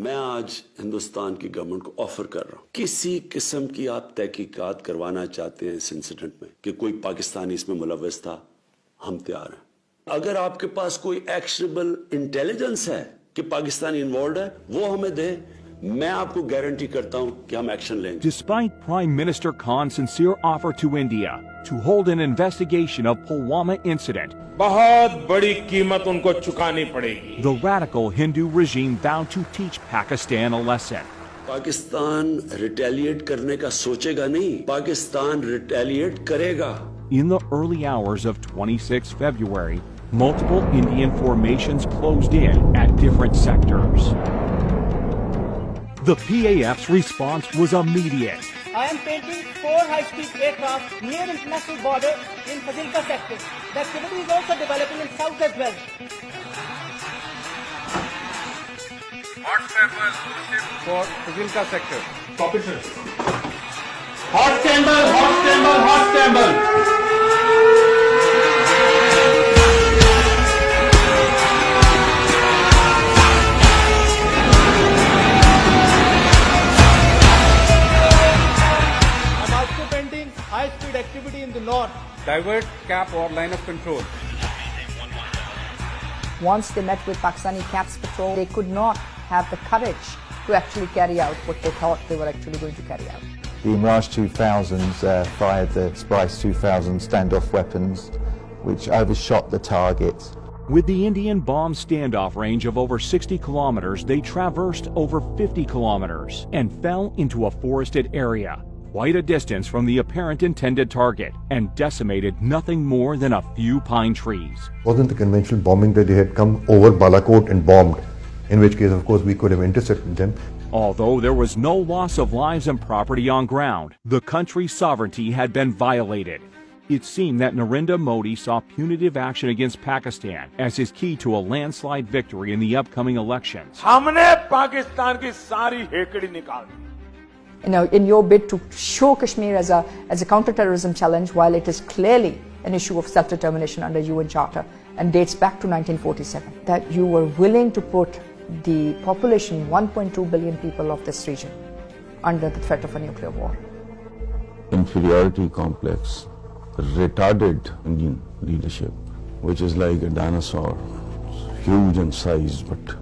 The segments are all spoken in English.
मैं आज हिंदुस्तान की गवर्नमेंट को ऑफर कर रहा हूं, किसी किस्म की आप तहकीकात करवाना चाहते हैं इस इंसिडेंट में कि कोई पाकिस्तानी इसमें मुलव्वस था, हम तैयार हैं। अगर आपके पास कोई एक्शनेबल इंटेलिजेंस है कि पाकिस्तानी इन्वॉल्व है, वो हमें दे, मैं आपको गारंटी करता हूं कि हम एक्शन लेंगे। Despite Prime Minister Khan's sincere offer to India to hold an investigation of Pulwama incident, बहुत बड़ी कीमत उनको चुकानी पड़ेगी। the radical Hindu regime vowed to teach Pakistan a lesson. Pakistan retaliate करने का सोचेगा नहीं, पाकिस्तान रिटेलिएट करेगा। In the early hours of 26 February, multiple Indian formations closed in at different sectors. The PAF's response was immediate. I am painting 4 high-speed aircraft near international border in Fazilka sector. The activity is also developing in south as well. Hot scramble for Fazilka sector. Copy, sir. Hot scramble, hot scramble, hot scramble. High-speed activity in the north. Divert, cap or line of control. Once they met with Pakistani CAPS patrol, they could not have the courage to actually carry out what they thought they were actually going to carry out. The Mirage 2000s fired the Spice 2000 standoff weapons, which overshot the target. With the Indian bomb standoff range of over 60 kilometers, they traversed over 50 kilometers and fell into a forested area, quite a distance from the apparent intended target, and decimated nothing more than a few pine trees. Wasn't the conventional bombing that they had come over Balakot and bombed, in which case, of course, we could have intercepted them. Although there was no loss of lives and property on ground, the country's sovereignty had been violated. It seemed that Narendra Modi saw punitive action against Pakistan as his key to a landslide victory in the upcoming elections. हमने पाकिस्तान की सारी हेकड़ी निकाल दी। In your bid to show Kashmir as a counter-terrorism challenge, while it is clearly an issue of self-determination under UN Charter and dates back to 1947, that you were willing to put the population, 1.2 billion people of this region, under the threat of a nuclear war. Inferiority complex retarded Indian leadership, which is like a dinosaur, huge in size but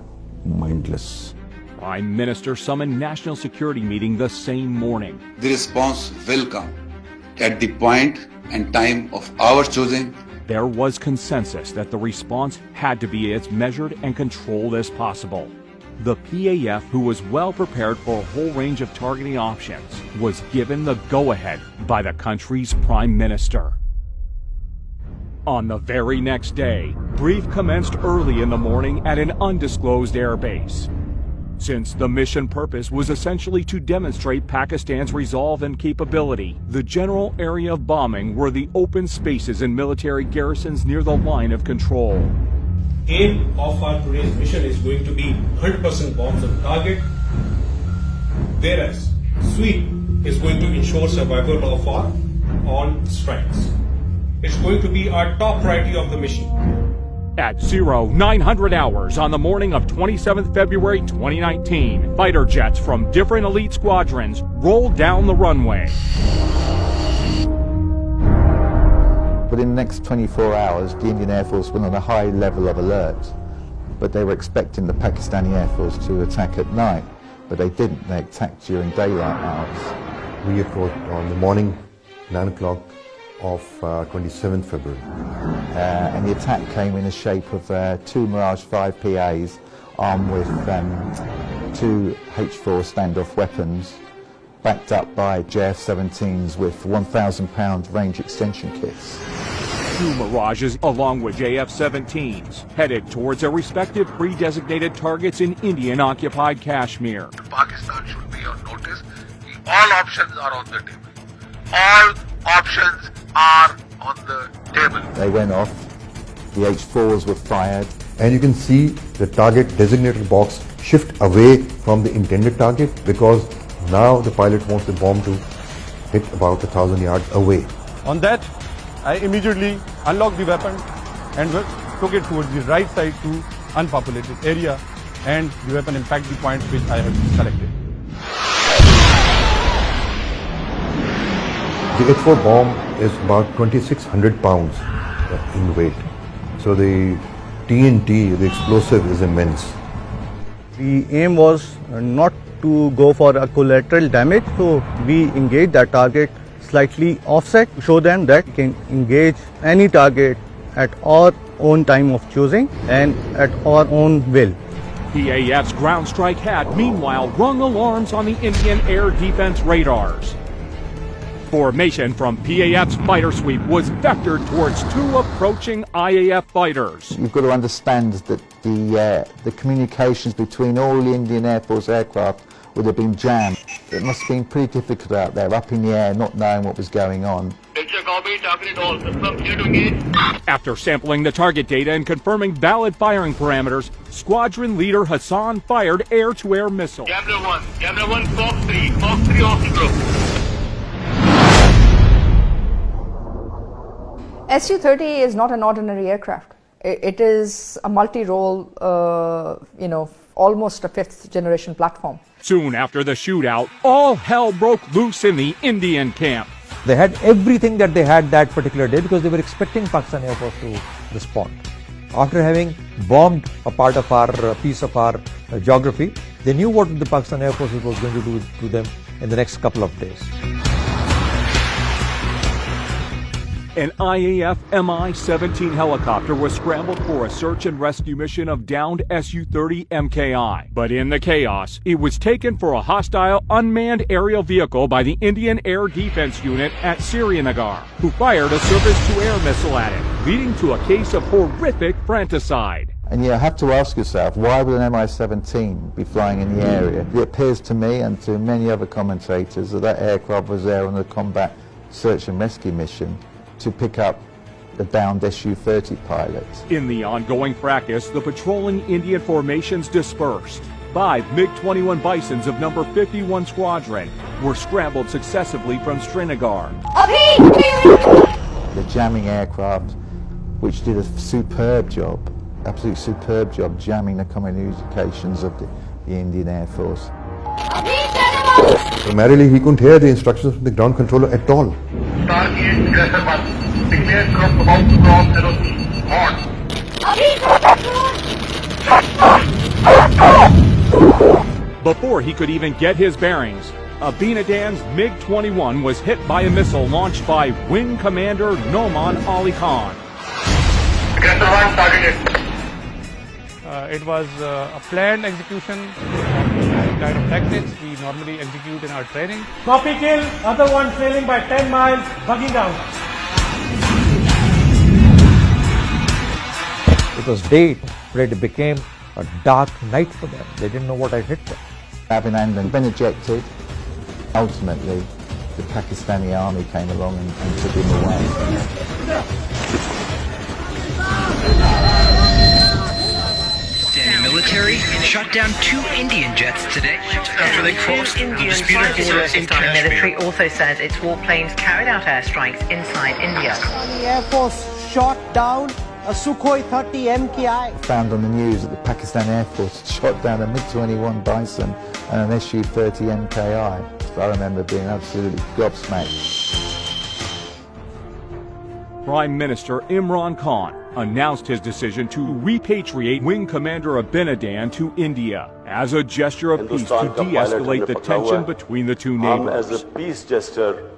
mindless. Prime Minister summoned National Security meeting the same morning. The response will come at the point and time of our choosing. There was consensus that the response had to be as measured and controlled as possible. The PAF, who was well prepared for a whole range of targeting options, was given the go-ahead by the country's Prime Minister. On the very next day, brief commenced early in the morning at an undisclosed airbase. Since the mission purpose was essentially to demonstrate Pakistan's resolve and capability, the general area of bombing were the open spaces and military garrisons near the line of control. Aim of our today's mission is going to be 100% bombs on target, whereas sweep is going to ensure survival of our all strikes. It's going to be our top priority of the mission. At 0900 hours on the morning of 27th February 2019, fighter jets from different elite squadrons rolled down the runway. But in the next 24 hours, the Indian Air Force went on a high level of alert. But they were expecting the Pakistani Air Force to attack at night, but they didn't. They attacked during daylight hours. We approached on the morning, 9 o'clock of 27th February. And the attack came in the shape of 2 Mirage 5 PAs armed with 2 H4 standoff weapons, backed up by JF-17s with 1,000-pound range extension kits. 2 Mirages along with JF-17s headed towards their respective pre-designated targets in Indian-occupied Kashmir. Pakistan should be on notice. All options are on the table. All options are on the table. They went off, the H4s were fired. And you can see the target designated box shift away from the intended target because now the pilot wants the bomb to hit about 1,000 yards away. On that, I immediately unlocked the weapon and took it towards the right side to unpopulated area and the weapon impact the point which I have selected. The H4 bomb is about 2,600 pounds in weight. So the TNT, the explosive, is immense. The aim was not to go for a collateral damage, so we engaged that target slightly offset to show them that we can engage any target at our own time of choosing and at our own will. PAF's ground strike had, meanwhile, rung alarms on the Indian air defense radars. Formation from PAF's fighter sweep was vectored towards two approaching IAF fighters. You've got to understand that the communications between all the Indian Air Force aircraft would have been jammed. It must have been pretty difficult out there, up in the air, not knowing what was going on. After sampling the target data and confirming valid firing parameters, squadron leader Hassan fired air-to-air missile. Camera 1, Fox 3 off the group. Su-30 is not an ordinary aircraft. It is a multi-role, almost a fifth-generation platform. Soon after the shootout, all hell broke loose in the Indian camp. They had everything that they had that particular day because they were expecting Pakistan Air Force to respond. After having bombed a part of our piece of our geography, they knew what the Pakistan Air Force was going to do to them in the next couple of days. An IAF Mi-17 helicopter was scrambled for a search and rescue mission of downed Su-30 MKI. But in the chaos, it was taken for a hostile unmanned aerial vehicle by the Indian Air Defense Unit at Srinagar, who fired a surface-to-air missile at it, leading to a case of horrific fratricide. And you have to ask yourself, why would an Mi-17 be flying in the area? It appears to me and to many other commentators that that aircraft was there on a combat search and rescue mission to pick up the downed Su-30 pilots. In the ongoing fracas, the patrolling Indian formations dispersed. 5 MiG-21 Bisons of number 51 Squadron were scrambled successively from Srinagar. The jamming aircraft, which did a superb job, absolutely superb job jamming the communications of the Indian Air Force. Primarily, he couldn't hear the instructions from the ground controller at all. Stargate Aggressor 1, declare group about to cross LOC. On. Before he could even get his bearings, Abinadan's MiG-21 was hit by a missile launched by Wing Commander Noman Ali Khan. Aggressor 1 targeted. It was a planned execution of kind of tactics we normally execute in our training. Copy kill, other one trailing by 10 miles, bugging out. It was day, but it became a dark night for them. They didn't know what had hit them. Abhinandan been ejected. Ultimately, the Pakistani army came along and took him away. Military shot down 2 Indian jets today after they crossed the disputed border in Pakistani military Kashmir. also says its warplanes carried out airstrikes inside India. The Air Force shot down a Sukhoi 30 MKI. Found on the news that the Pakistan Air Force shot down a MiG-21 Bison and an Su-30 MKI. So I remember being absolutely gobsmacked. Prime Minister Imran Khan announced his decision to repatriate Wing Commander Abinadan to India as a gesture of peace to de-escalate the tension between the two neighbors. As a peace gesture,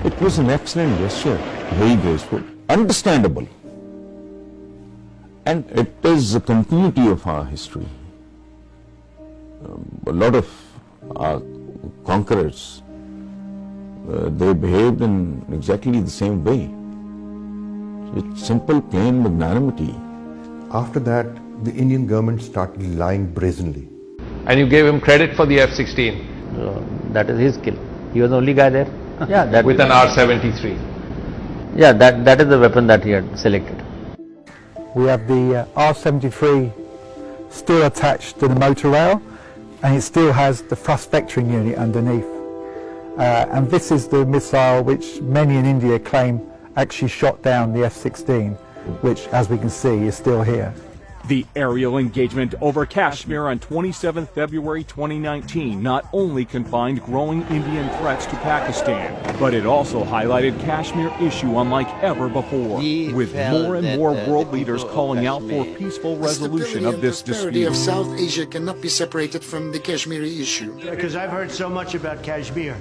It was an excellent gesture, very graceful, understandable. And it is the continuity of our history. A lot of our conquerors, they behaved in exactly the same way. It's simple, plain magnanimity. After that, the Indian government started lying brazenly. And you gave him credit for the F-16? That is his kill. He was the only guy there. Yeah, that with an R-73. Yeah, that is the weapon that he had selected. We have the R-73 still attached to the motor rail, and it still has the thrust vectoring unit underneath. And this is the missile which many in India claim actually shot down the F-16. which, as we can see, is still here. The aerial engagement over Kashmir on 27 February 2019 not only confined growing Indian threats to Pakistan, but it also highlighted Kashmir issue unlike ever before, with more and more world leaders calling out for peaceful resolution of this dispute. Of South Asia cannot be separated from the Kashmiri issue. Because I've heard so much about Kashmir.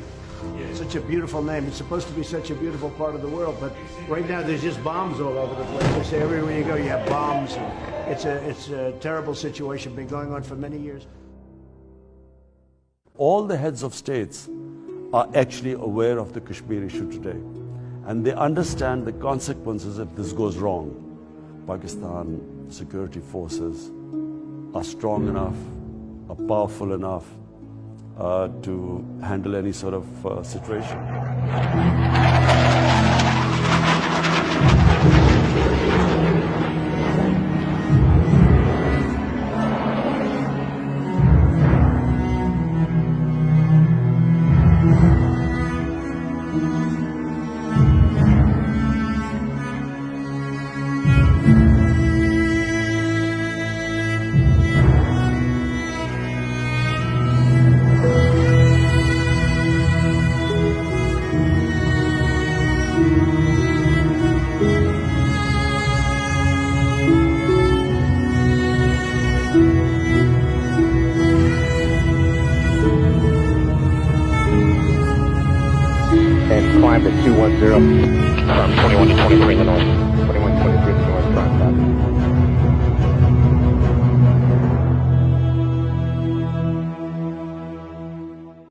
Such a beautiful name. It's supposed to be such a beautiful part of the world, but right now there's just bombs all over the place. They say everywhere you go you have bombs. It's a terrible situation, been going on for many years. All the heads of states are actually aware of the Kashmir issue today, and they understand the consequences if this goes wrong. Pakistan security forces are strong enough, are powerful enough to handle any sort of situation. And climb at 210. 21 to 23 in the north.